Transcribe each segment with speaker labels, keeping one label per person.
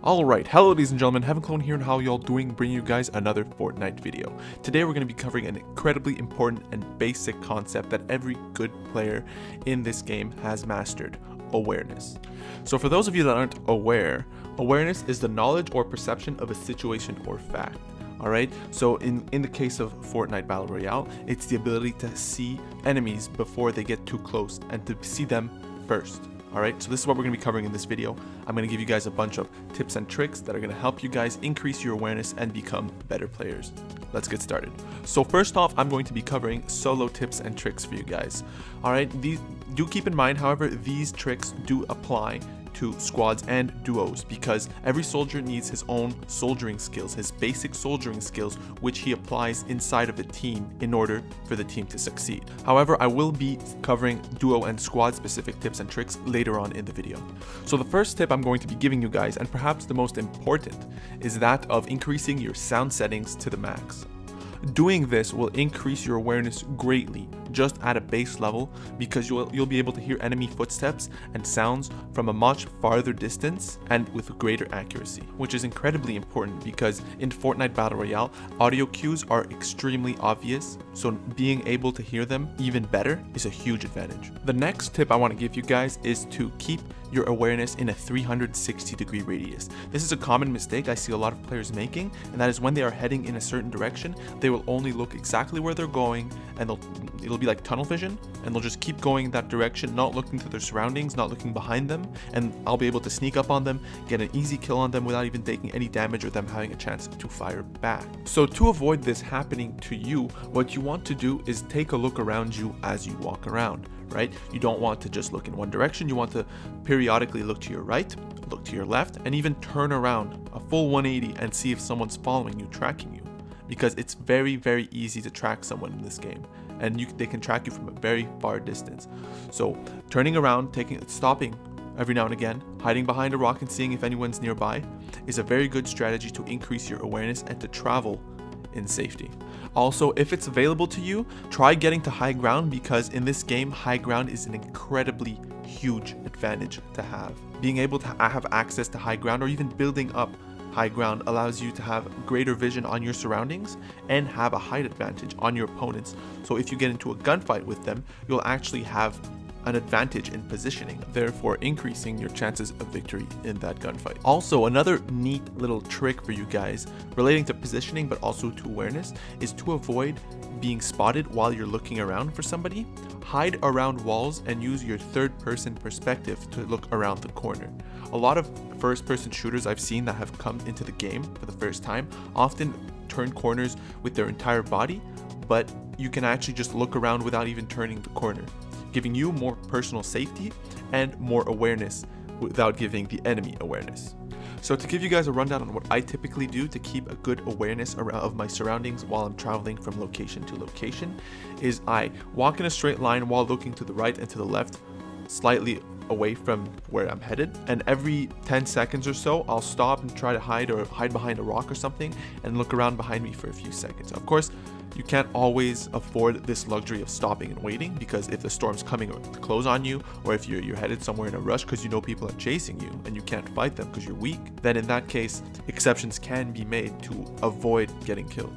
Speaker 1: Alright, hello ladies and gentlemen, HeavenClone here, and how y'all doing? Bringing you guys another Fortnite video. Today we're going to be covering an incredibly important and basic concept that every good player in this game has mastered: awareness. So for those of you that aren't aware, awareness is the knowledge or perception of a situation or fact. Alright, so in the case of Fortnite Battle Royale, it's the ability to see enemies before they get too close and to see them first. Alright, so this is what we're going to be covering in this video. I'm going to give you guys a bunch of tips and tricks that are going to help you guys increase your awareness and become better players. Let's get started. So first off, I'm going to be covering solo tips and tricks for you guys. Alright, do keep in mind, however, these tricks do apply to squads and duos, because every soldier needs his own soldiering skills, his basic soldiering skills, which he applies inside of a team in order for the team to succeed. However, I will be covering duo and squad specific tips and tricks later on in the video. So the first tip I'm going to be giving you guys, and perhaps the most important, is that of increasing your sound settings to the max. Doing this will increase your awareness greatly, just at a base level, because you'll be able to hear enemy footsteps and sounds from a much farther distance and with greater accuracy, which is incredibly important because in Fortnite Battle Royale, audio cues are extremely obvious, so being able to hear them even better is a huge advantage. The next tip I want to give you guys is to keep your awareness in a 360-degree radius. This is a common mistake I see a lot of players making, and that is when they are heading in a certain direction, they will only look exactly where they're going, and it'll be like tunnel vision, and they'll just keep going that direction, not looking to their surroundings, not looking behind them, and I'll be able to sneak up on them, get an easy kill on them without even taking any damage or them having a chance to fire back. So to avoid this happening to you, what you want to do is take a look around you as you walk around. Right? You don't want to just look in one direction. You want to periodically look to your right, look to your left, and even turn around a full 180 and see if someone's following you, tracking you. Because it's very, very easy to track someone in this game, and they can track you from a very far distance. So turning around, stopping every now and again, hiding behind a rock and seeing if anyone's nearby is a very good strategy to increase your awareness and to travel in safety. Also, if it's available to you, try getting to high ground, because in this game, high ground is an incredibly huge advantage to have. Being able to have access to high ground, or even building up high ground, allows you to have greater vision on your surroundings and have a height advantage on your opponents. So if you get into a gunfight with them, you'll actually have an advantage in positioning, therefore increasing your chances of victory in that gunfight. Also, another neat little trick for you guys relating to positioning but also to awareness is to avoid being spotted while you're looking around for somebody. Hide around walls and use your third-person perspective to look around the corner. A lot of first-person shooters I've seen that have come into the game for the first time often turn corners with their entire body, but you can actually just look around without even turning the corner, giving you more personal safety and more awareness without giving the enemy awareness. So to give you guys a rundown on what I typically do to keep a good awareness of my surroundings while I'm traveling from location to location, is I walk in a straight line while looking to the right and to the left, slightly away from where I'm headed, and every 10 seconds or so I'll stop and try to hide behind a rock or something and look around behind me for a few seconds. Of course, you can't always afford this luxury of stopping and waiting, because if the storm's coming to close on you, or if you're headed somewhere in a rush because you know people are chasing you and you can't fight them because you're weak, then in that case exceptions can be made to avoid getting killed.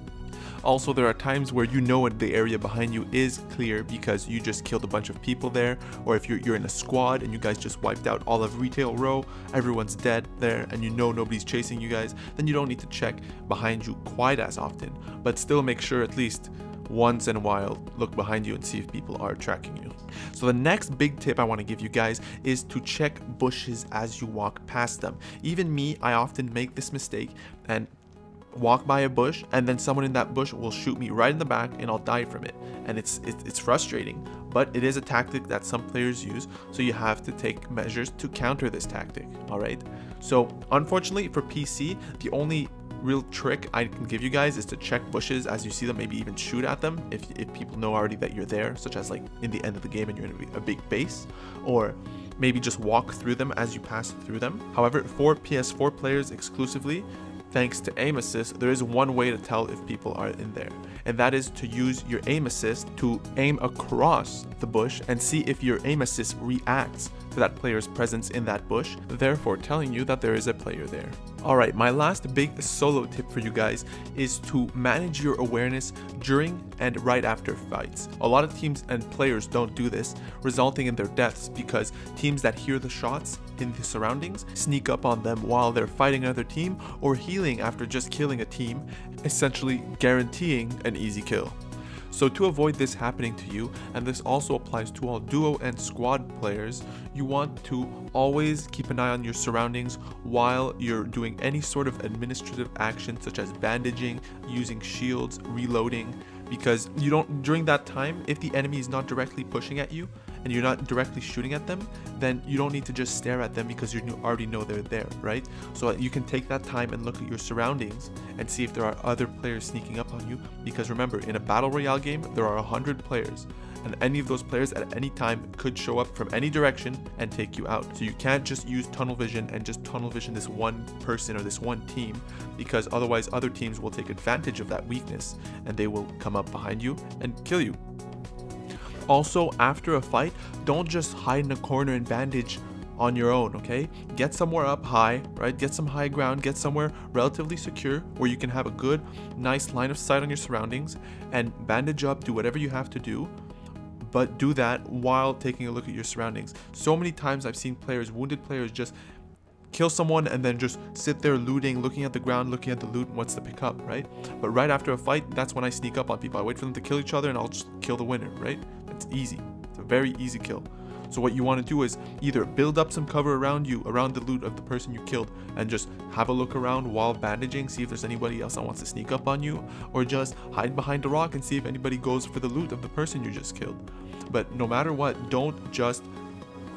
Speaker 1: Also, there are times where you know the area behind you is clear because you just killed a bunch of people there, or if you're in a squad and you guys just wiped out all of Retail Row, everyone's dead there, and you know nobody's chasing you guys, then you don't need to check behind you quite as often, but still make sure at least once in a while look behind you and see if people are tracking you. So the next big tip I want to give you guys is to check bushes as you walk past them. Even me, I often make this mistake and walk by a bush, and then someone in that bush will shoot me right in the back and I'll die from it, and it's frustrating, but it is a tactic that some players use, so you have to take measures to counter this tactic. All right, so unfortunately for PC, the only real trick I can give you guys is to check bushes as you see them, maybe even shoot at them if people know already that you're there, such as like in the end of the game and you're in a big base, or maybe just walk through them as you pass through them. However, for PS4 players exclusively, thanks to aim assist, there is one way to tell if people are in there, and that is to use your aim assist to aim across the bush and see if your aim assist reacts to that player's presence in that bush, therefore telling you that there is a player there. Alright, my last big solo tip for you guys is to manage your awareness during and right after fights. A lot of teams and players don't do this, resulting in their deaths because teams that hear the shots in the surroundings sneak up on them while they're fighting another team or healing after just killing a team, essentially guaranteeing an easy kill. So to avoid this happening to you, and this also applies to all duo and squad players, you want to always keep an eye on your surroundings while you're doing any sort of administrative action such as bandaging, using shields, reloading, because you don't, during that time, if the enemy is not directly pushing at you and you're not directly shooting at them, then you don't need to just stare at them because you already know they're there, right? So you can take that time and look at your surroundings and see if there are other players sneaking up on you, because remember, in a battle royale game there are 100 players, and any of those players at any time could show up from any direction and take you out. So you can't just use tunnel vision and just tunnel vision this one person or this one team, because otherwise other teams will take advantage of that weakness and they will come up behind you and kill you. Also, after a fight, don't just hide in a corner and bandage on your own, okay? Get somewhere up high, right? Get some high ground, get somewhere relatively secure where you can have a good, nice line of sight on your surroundings and bandage up, do whatever you have to do, but do that while taking a look at your surroundings. So many times I've seen players, wounded players, just kill someone and then just sit there looting, looking at the ground, looking at the loot and what's to pick up, right? But right after a fight, that's when I sneak up on people. I wait for them to kill each other and I'll just kill the winner, right? It's easy. It's a very easy kill. So what you want to do is either build up some cover around you, around the loot of the person you killed, and just have a look around while bandaging, see if there's anybody else that wants to sneak up on you, or just hide behind a rock and see if anybody goes for the loot of the person you just killed. But no matter what, don't just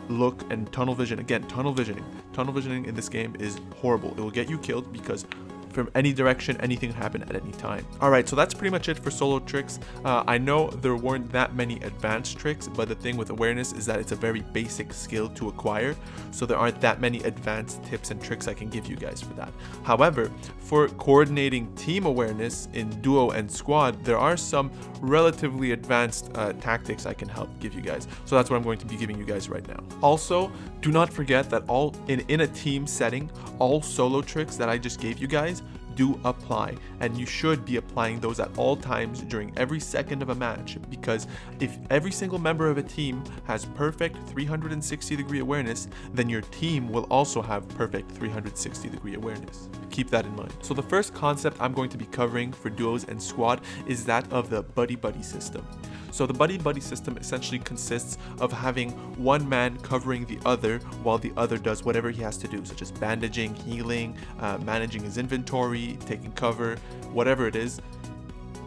Speaker 1: look and tunnel vision. Again, tunnel visioning in this game is horrible. It will get you killed because from any direction, anything can happen at any time. Alright, so that's pretty much it for solo tricks. I know there weren't that many advanced tricks, but the thing with awareness is that it's a very basic skill to acquire, so there aren't that many advanced tips and tricks I can give you guys for that. However, for coordinating team awareness in duo and squad, there are some relatively advanced tactics I can help give you guys. So that's what I'm going to be giving you guys right now. Also, do not forget that in a team setting, all solo tricks that I just gave you guys do apply, and you should be applying those at all times during every second of a match, because if every single member of a team has perfect 360-degree awareness, then your team will also have perfect 360-degree awareness. Keep that in mind. So the first concept I'm going to be covering for duos and squad is that of the buddy-buddy system. So the buddy-buddy system essentially consists of having one man covering the other while the other does whatever he has to do, such as bandaging, healing, managing his inventory, taking cover, whatever it is.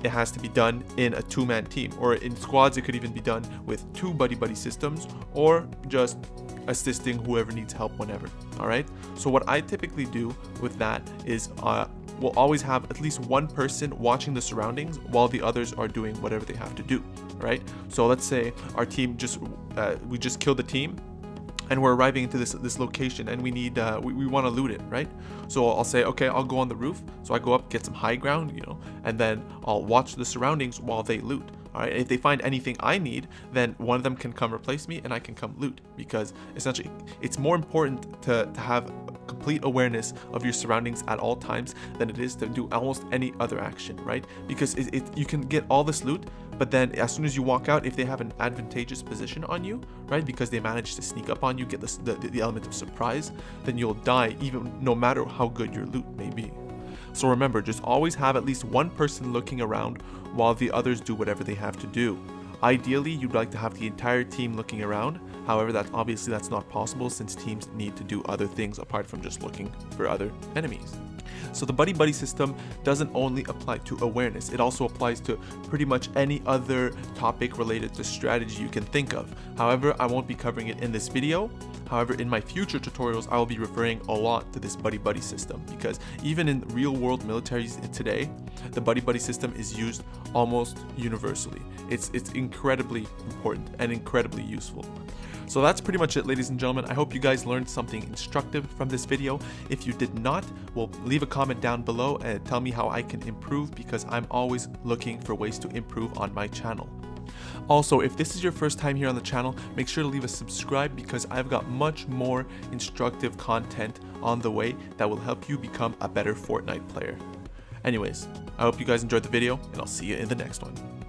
Speaker 1: It has to be done in a two-man team, or in squads it could even be done with two buddy-buddy systems, or just assisting whoever needs help whenever. Alright, so what I typically do with that is we'll always have at least one person watching the surroundings while the others are doing whatever they have to do, right? So let's say our team we just killed the team and we're arriving into this location and we need we want to loot it, right? So I'll say, okay, I'll go on the roof. So I go up, get some high ground, and then I'll watch the surroundings while they loot. All right, if they find anything I need, then one of them can come replace me and I can come loot, because essentially it's more important to have complete awareness of your surroundings at all times than it is to do almost any other action, right? Because you can get all this loot, but then as soon as you walk out, if they have an advantageous position on you, right, because they managed to sneak up on you, get the element of surprise, then you'll die even no matter how good your loot may be. So remember, just always have at least one person looking around while the others do whatever they have to do. Ideally, you'd like to have the entire team looking around. However, that's not possible, since teams need to do other things apart from just looking for other enemies. So the buddy-buddy system doesn't only apply to awareness, it also applies to pretty much any other topic related to strategy you can think of. However, I won't be covering it in this video. However, in my future tutorials, I will be referring a lot to this buddy-buddy system, because even in real-world militaries today, the buddy-buddy system is used almost universally. It's incredibly important and incredibly useful. So that's pretty much it, ladies and gentlemen. I hope you guys learned something instructive from this video. If you did not, well, leave a comment down below and tell me how I can improve, because I'm always looking for ways to improve on my channel. Also, if this is your first time here on the channel, make sure to leave a subscribe because I've got much more instructive content on the way that will help you become a better Fortnite player. Anyways, I hope you guys enjoyed the video, and I'll see you in the next one.